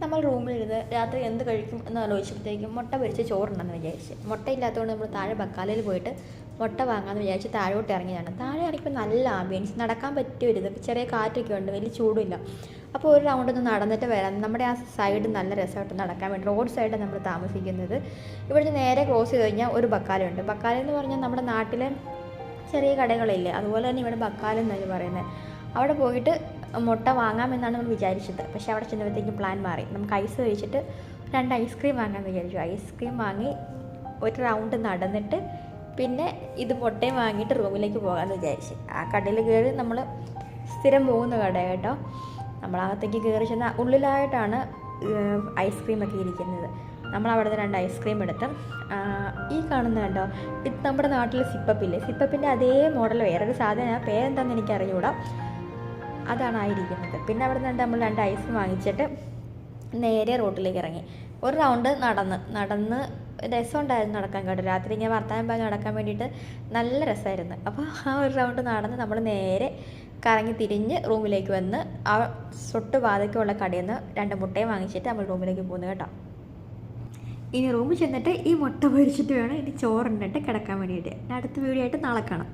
നമ്മൾ റൂമിലിരുന്ന് രാത്രി എന്ത് കഴിക്കും എന്ന് ആലോചിച്ചപ്പോഴത്തേക്കും മുട്ട പൊരിച്ച് ചോറുണ്ടെന്ന് വിചാരിച്ച്. മുട്ട ഇല്ലാത്തതുകൊണ്ട് നമ്മൾ താഴെ ബക്കാലയിൽ പോയിട്ട് മുട്ട വാങ്ങാമെന്ന് വിചാരിച്ച് താഴോട്ട് ഇറങ്ങിയതാണ്. താഴെ ഇറങ്ങിയപ്പോൾ നല്ല ആംബിയൻസ്, നടക്കാൻ പറ്റിയ ഒരു ഇത്, ചെറിയ കാറ്റൊക്കെ ഉണ്ട്, വലിയ ചൂടില്ല. അപ്പോൾ ഒരു റൗണ്ട് ഒന്ന് നടന്നിട്ട് വരാം. നമ്മുടെ ആ സൈഡ് നല്ല രസമായിട്ട് നടക്കാൻ വേണ്ടി, റോഡ് സൈഡാണ് നമ്മൾ താമസിക്കുന്നത്. ഇവിടുന്ന് നേരെ ക്രോസ് ചെയ്ത് കഴിഞ്ഞാൽ ഒരു ബക്കാലുണ്ട്. ബക്കാലെന്ന് പറഞ്ഞാൽ നമ്മുടെ നാട്ടിലെ ചെറിയ കടകളില്ലേ, അതുപോലെ തന്നെ ഇവിടെ ബക്കാലെന്നാണ് പറയുന്നത്. അവിടെ പോയിട്ട് മുട്ട വാങ്ങാമെന്നാണ് നമ്മൾ വിചാരിച്ചത്. പക്ഷേ അവിടെ ചെന്നപ്പോഴത്തേക്കും പ്ലാൻ മാറി. നമുക്ക് ഐസ് കഴിച്ചിട്ട് 2 ഐസ്ക്രീം വാങ്ങാമെന്ന് വിചാരിച്ചു. ഐസ്ക്രീം വാങ്ങി ഒരു റൗണ്ട് നടന്നിട്ട് പിന്നെ ഇത് മുട്ടയും വാങ്ങിയിട്ട് റൂമിലേക്ക് പോകാമെന്ന് വിചാരിച്ച്. ആ കടയിൽ കയറി നമ്മൾ സ്ഥിരം പോകുന്ന കട കേട്ടോ. നമ്മളകത്തേക്ക് കയറി ചെന്ന ഉള്ളിലായിട്ടാണ് ഐസ്ക്രീമൊക്കെ ഇരിക്കുന്നത്. നമ്മളവിടെ നിന്ന് 2 ഐസ്ക്രീം എടുത്ത് ഈ കാണുന്ന കണ്ടോ, ഇത് നമ്മുടെ നാട്ടിൽ സിപ്പപ്പില്ലേ, സിപ്പപ്പിൻ്റെ അതേ മോഡൽ വേറൊരു സാധനം, പേരെന്താണെന്ന് എനിക്കറിഞ്ഞൂടാ, അതാണ് ആയിരിക്കുന്നത്. പിന്നെ അവിടെ നിന്ന് നമ്മൾ 2 ഐസ് വാങ്ങിച്ചിട്ട് നേരെ റോട്ടിലേക്ക് ഇറങ്ങി. ഒരു റൗണ്ട് നടന്ന് രസമുണ്ടായിരുന്നു നടക്കാൻ കേട്ടോ. രാത്രി ഇങ്ങനെ വർത്താനം പറഞ്ഞ് നടക്കാൻ വേണ്ടിയിട്ട് നല്ല രസമായിരുന്നു. അപ്പോൾ ആ ഒരു റൗണ്ട് നടന്ന് നമ്മൾ നേരെ കറങ്ങി തിരിഞ്ഞ് റൂമിലേക്ക് വന്ന് ആ സൊട്ട് വാതയ്ക്കുള്ള കടയിൽ നിന്ന് 2 മുട്ടയും വാങ്ങിച്ചിട്ട് നമ്മൾ റൂമിലേക്ക് പോകുന്നു കേട്ടോ. ഇനി റൂമിൽ ചെന്നിട്ട് ഈ മുട്ട പൊരിച്ചിട്ട് വേണം ഇനി ചോറുണ്ടിട്ട് കിടക്കാൻ വേണ്ടിയിട്ട്. അടുത്ത വീഡിയോ ആയിട്ട് നാളെ കാണാം.